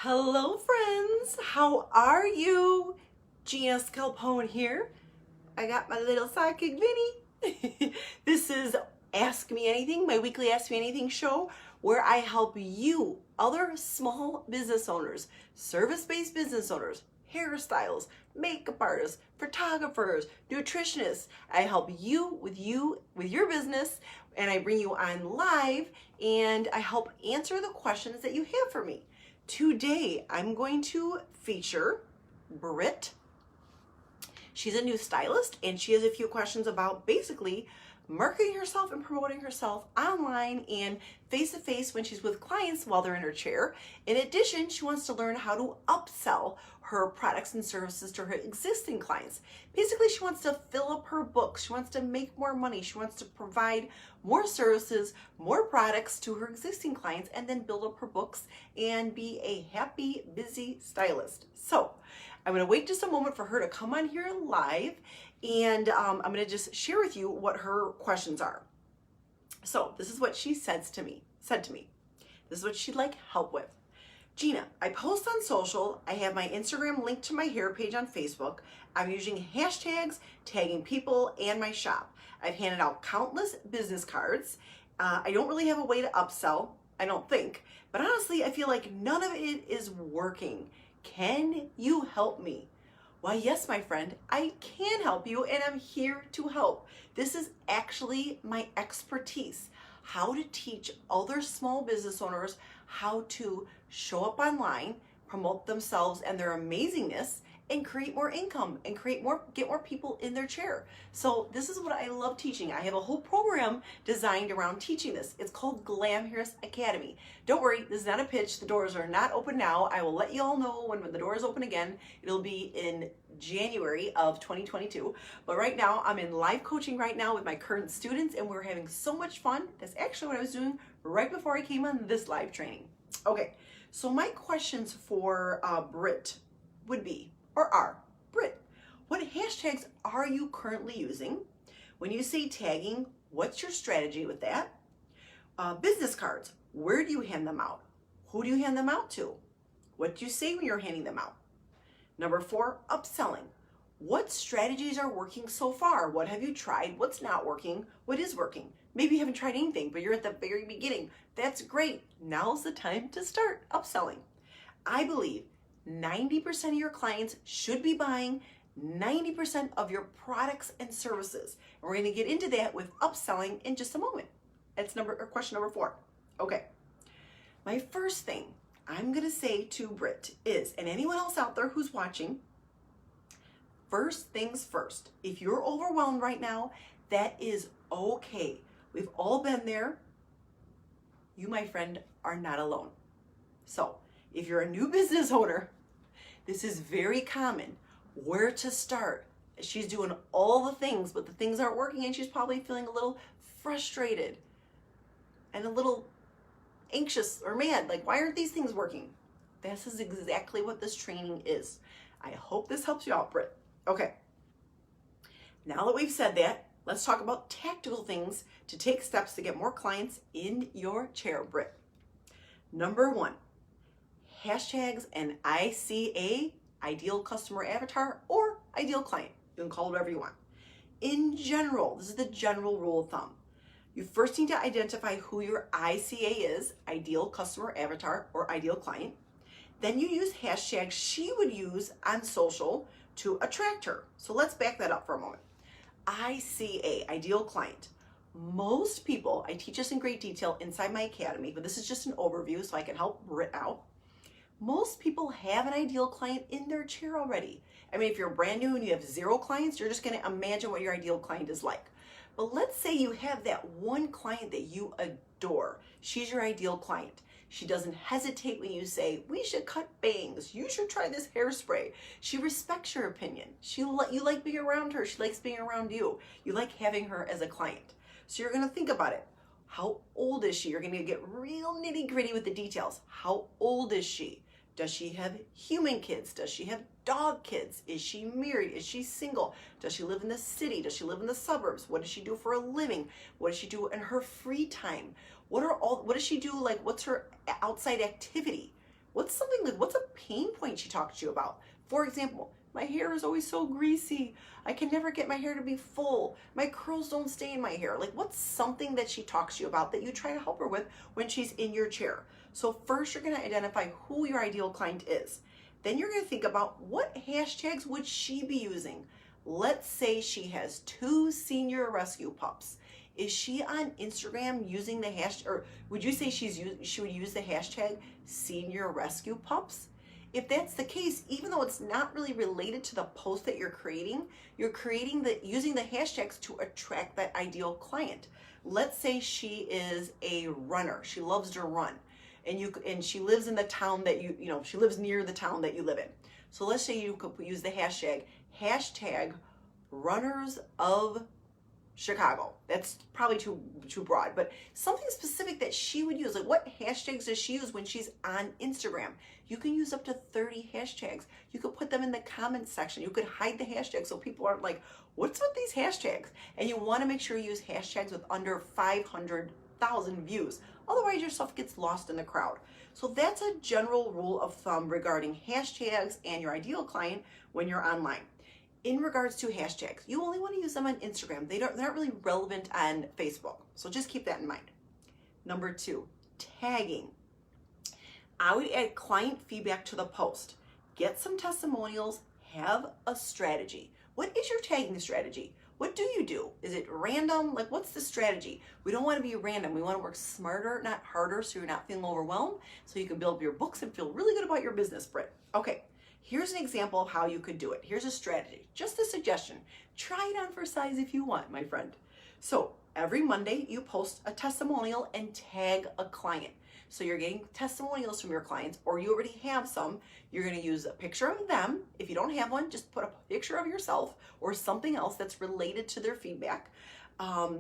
Hello friends, how are you? Gina Scalpone here. I got my little sidekick Vinny. This is Ask Me Anything, my weekly Ask Me Anything show where I help you, other small business owners, service-based business owners, hairstylists, makeup artists, photographers, nutritionists. I help you with your business, and I bring you on live and I help answer the questions that you have for me. Today, I'm going to feature Britt. She's a new stylist and she has a few questions about basically marketing herself and promoting herself online and face-to-face when she's with clients while they're in her chair. In addition, she wants to learn how to upsell her products and services to her existing clients. Basically, she wants to fill up her books. She wants to make more money. She wants to provide more services, more products to her existing clients, and then build up her books and be a happy, busy stylist. So I'm going to wait just a moment for her to come on here live, and I'm going to just share with you what her questions are. So this is what she said to me. This is what she'd like help with. Gina, I post on social. I have my Instagram linked to my hair page on Facebook. I'm using hashtags, tagging people, and my shop. I've handed out countless business cards. I don't really have a way to upsell, I don't think, but honestly, I feel like none of it is working. Can you help me? Why, yes, my friend, I can help you, and I'm here to help. This is actually my expertise, how to teach other small business owners how to show up online, promote themselves and their amazingness, and create more income and get more people in their chair. So this is what I love teaching. I have a whole program designed around teaching this. It's called Glamhairus Academy. Don't worry, this is not a pitch. The doors are not open now. I will let you all know when the doors open again. It'll be in January of 2022. But right now, I'm in live coaching right now with my current students, and we're having so much fun. That's actually what I was doing right before I came on this live training. Okay, so my questions for Britt would be, or are, Britt, what hashtags are you currently using? When you say tagging, what's your strategy with that? Business cards, where do you hand them out? Who do you hand them out to? What do you say when you're handing them out? Number 4, upselling. What strategies are working so far? What have you tried? What's not working? What is working? Maybe you haven't tried anything, but you're at the very beginning. That's great. Now's the time to start upselling. I believe 90% of your clients should be buying 90% of your products and services. And we're going to get into that with upselling in just a moment. That's question number 4. Okay. My first thing I'm going to say to Britt is, and anyone else out there who's watching, first things first. If you're overwhelmed right now, that is okay. We've all been there. You, my friend, are not alone. So if you're a new business owner, this is very common. Where to start? She's doing all the things, but the things aren't working, and she's probably feeling a little frustrated and a little anxious or mad. Like, why aren't these things working? This is exactly what this training is. I hope this helps you out, Britt. Okay. Now that we've said that, let's talk about tactical things to take steps to get more clients in your chair, Britt. Number 1, hashtags and ICA, ideal customer avatar, or ideal client. You can call it whatever you want. In general, this is the general rule of thumb. You first need to identify who your ICA is, ideal customer avatar or ideal client. Then you use hashtags she would use on social to attract her. So let's back that up for a moment. ICA, ideal client. Most people, I teach this in great detail inside my academy, but this is just an overview so I can help Britt out. Most people have an ideal client in their chair already. I mean, if you're brand new and you have 0 clients, you're just going to imagine what your ideal client is like. But let's say you have that one client that you adore. She's your ideal client. She doesn't hesitate when you say, we should cut bangs. You should try this hairspray. She respects your opinion. You like being around her. She likes being around you. You like having her as a client. So you're going to think about it. How old is she? You're going to get real nitty gritty with the details. How old is she? Does she have human kids? Does she have dog kids? Is she married? Is she single? Does she live in the city? Does she live in the suburbs? What does she do for a living? What does she do in her free time? What does she do? Like, what's her outside activity? What's a pain point she talks to you about? For example, my hair is always so greasy. I can never get my hair to be full. My curls don't stay in my hair. Like, what's something that she talks to you about that you try to help her with when she's in your chair? So first, you're going to identify who your ideal client is. Then you're going to think about what hashtags would she be using. Let's say she has 2 senior rescue pups. Is she on Instagram using the hashtag, or would you say she would use the hashtag senior rescue pups? If that's the case, even though it's not really related to the post that you're creating using the hashtags to attract that ideal client. Let's say she is a runner. She loves to run. And she lives in the town that she lives near the town that you live in. So let's say you could use the hashtag runners of Chicago. That's probably too broad, but something specific that she would use. Like, what hashtags does she use when she's on Instagram? You can use up to 30 hashtags. You could put them in the comments section. You could hide the hashtags so people aren't like, what's with these hashtags? And you want to make sure you use hashtags with under 500,000 views. Otherwise, your stuff gets lost in the crowd. So that's a general rule of thumb regarding hashtags and your ideal client when you're online. In regards to hashtags, you only want to use them on Instagram. They're not really relevant on Facebook. So just keep that in mind. Number 2, tagging. I would add client feedback to the post. Get some testimonials, have a strategy. What is your tagging strategy? What do you do? Is it random? Like, what's the strategy? We don't want to be random. We want to work smarter, not harder, so you're not feeling overwhelmed, so you can build up your books and feel really good about your business, Britt. Okay. Here's an example of how you could do it. Here's a strategy, just a suggestion. Try it on for size if you want, my friend. So every Monday you post a testimonial and tag a client. So you're getting testimonials from your clients, or you already have some. You're going to use a picture of them. If you don't have one, just put a picture of yourself or something else that's related to their feedback.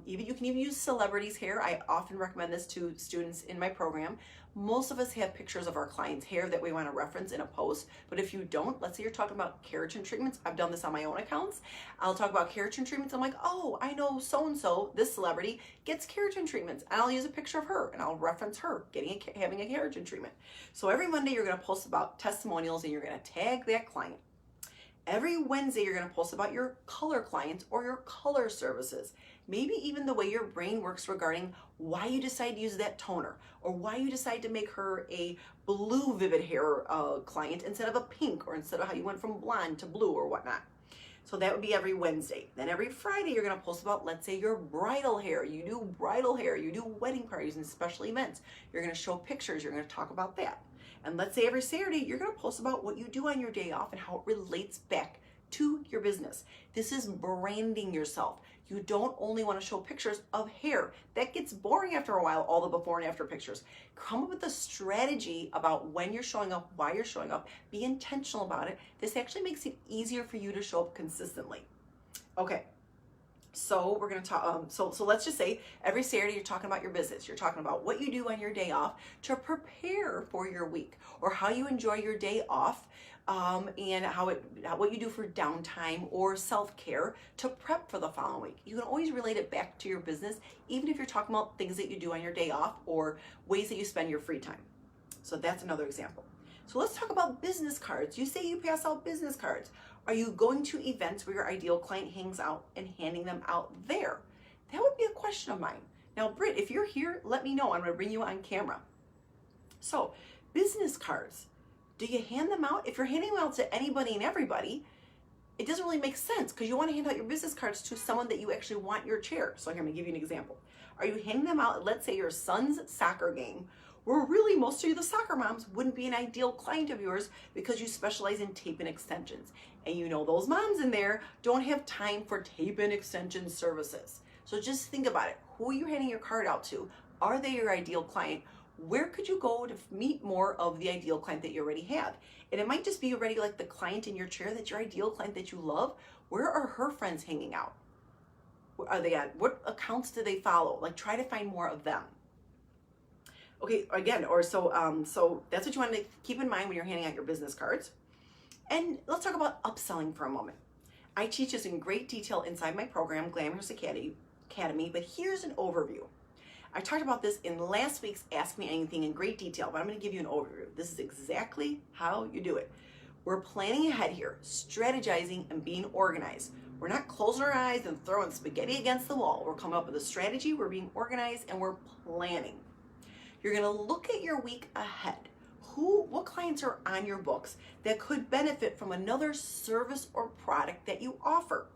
You can even use celebrities' hair. I often recommend this to students in my program. Most of us have pictures of our clients' hair that we want to reference in a post, but if you don't, let's say you're talking about keratin treatments. I've done this on my own accounts. I'll talk about keratin treatments. I'm like, oh, I know so-and-so, this celebrity, gets keratin treatments, and I'll use a picture of her, and I'll reference her having a keratin treatment. So every Monday, you're going to post about testimonials, and you're going to tag that client. Every Wednesday, you're going to post about your color clients or your color services. Maybe even the way your brain works regarding why you decide to use that toner, or why you decide to make her a blue vivid hair client instead of a pink, or instead of how you went from blonde to blue or whatnot. So that would be every Wednesday. Then every Friday, you're going to post about, let's say, your bridal hair. You do bridal hair, you do wedding parties and special events. You're going to show pictures, you're going to talk about that. And let's say every Saturday, you're going to post about what you do on your day off and how it relates back to your business. This is branding yourself. You don't only want to show pictures of hair. That gets boring after a while, all the before and after pictures. Come up with a strategy about when you're showing up, why you're showing up. Be intentional about it. This actually makes it easier for you to show up consistently. Okay. So we're going to talk, so let's just say every Saturday you're talking about your business. You're talking about what you do on your day off to prepare for your week, or how you enjoy your day off, and what you do for downtime or self-care to prep for the following week. You can always relate it back to your business, even if you're talking about things that you do on your day off or ways that you spend your free time. So that's another example. So let's talk about business cards. You say you pass out business cards. Are you going to events where your ideal client hangs out and handing them out there? That would be a question of mine. Now, Britt, if you're here, let me know. I'm going to bring you on camera. So, business cards. Do you hand them out? If you're handing them out to anybody and everybody, it doesn't really make sense, because you want to hand out your business cards to someone that you actually want your chair. So I'm going to give you an example. Are you handing them out at, let's say, your son's soccer game, where really most of you, the soccer moms, wouldn't be an ideal client of yours because you specialize in tape and extensions. And you know those moms in there don't have time for tape and extension services. So just think about it. Who are you handing your card out to? Are they your ideal client? Where could you go to meet more of the ideal client that you already have? And it might just be already like the client in your chair that's your ideal client that you love. Where are her friends hanging out? Where are they at? What accounts do they follow? Like, try to find more of them. Okay, again, so that's what you want to keep in mind when you're handing out your business cards. And let's talk about upselling for a moment. I teach this in great detail inside my program, Glamhairus Academy, but here's an overview. I talked about this in last week's Ask Me Anything in great detail, but I'm going to give you an overview. This is exactly how you do it. We're planning ahead here, strategizing and being organized. We're not closing our eyes and throwing spaghetti against the wall. We're coming up with a strategy, we're being organized, and we're planning. You're going to look at your week ahead. What clients are on your books that could benefit from another service or product that you offer?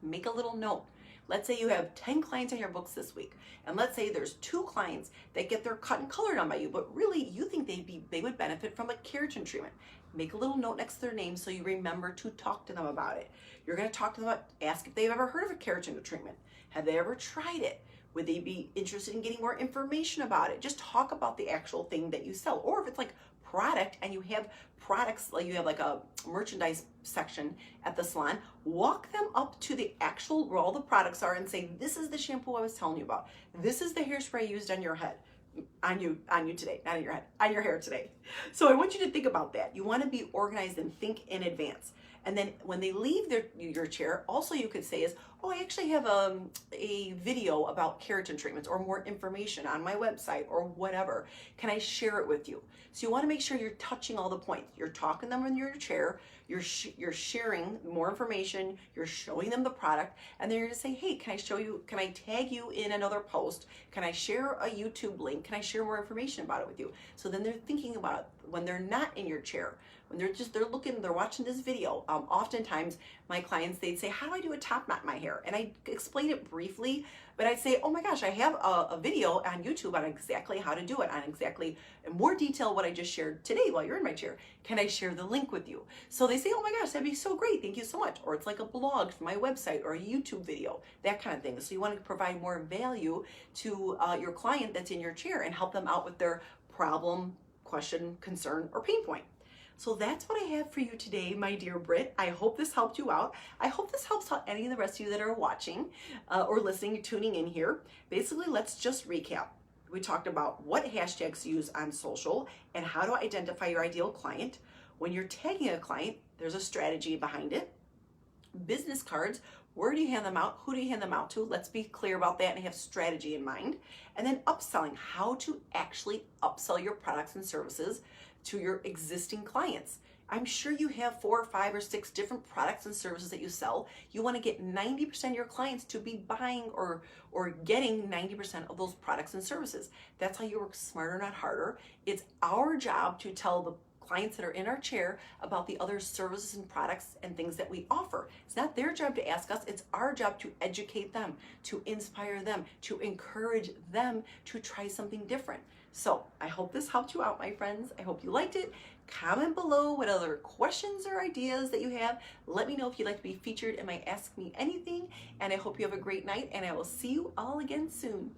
Make a little note. Let's say you have 10 clients on your books this week, and let's say there's 2 clients that get their cut and color done by you, but really you think they would benefit from a keratin treatment. Make a little note next to their name so you remember to talk to them about it. You're going to talk to them about, ask if they've ever heard of a keratin treatment. Have they ever tried it? Would they be interested in getting more information about it? Just talk about the actual thing that you sell. Or if it's like product and you have products, like you have like a merchandise section at the salon, walk them up to the actual, where all the products are, and say, this is the shampoo I was telling you about. This is the hairspray I used on your head. On you today, not on your head, on your hair today. So I want you to think about that. You want to be organized and think in advance. And then when they leave your chair, also you could say is, oh, I actually have a video about keratin treatments or more information on my website or whatever. Can I share it with you? So you want to make sure you're touching all the points. You're talking to them in your chair, you're sharing more information, you're showing them the product, and then you're going to say, hey, can I tag you in another post? Can I share a YouTube link? Can I share more information about it with you? So then they're thinking about it when they're not in your chair. When they're watching this video. Oftentimes my clients, they'd say, how do I do a top knot in my hair? And I explain it briefly, but I'd say, oh my gosh, I have a video on YouTube on exactly how to do it, on exactly in more detail what I just shared today while you're in my chair. Can I share the link with you? So they say, oh my gosh, that'd be so great. Thank you so much. Or it's like a blog from my website or a YouTube video, that kind of thing. So you want to provide more value to your client that's in your chair and help them out with their problem, question, concern, or pain point. So that's what I have for you today, my dear Britt. I hope this helped you out. I hope this helps out any of the rest of you that are watching or listening, tuning in here. Basically, let's just recap. We talked about what hashtags to use on social and how to identify your ideal client. When you're tagging a client, there's a strategy behind it. Business cards, where do you hand them out? Who do you hand them out to? Let's be clear about that and have strategy in mind. And then upselling, how to actually upsell your products and services to your existing clients. I'm sure you have 4 or 5 or 6 different products and services that you sell. You want to get 90% of your clients to be buying or getting 90% of those products and services. That's how you work smarter, not harder. It's our job to tell the clients that are in our chair about the other services and products and things that we offer. It's not their job to ask us, it's our job to educate them, to inspire them, to encourage them to try something different. So I hope this helped you out, my friends. I hope you liked it. Comment below what other questions or ideas that you have. Let me know if you'd like to be featured in my Ask Me Anything, and I hope you have a great night, and I will see you all again soon.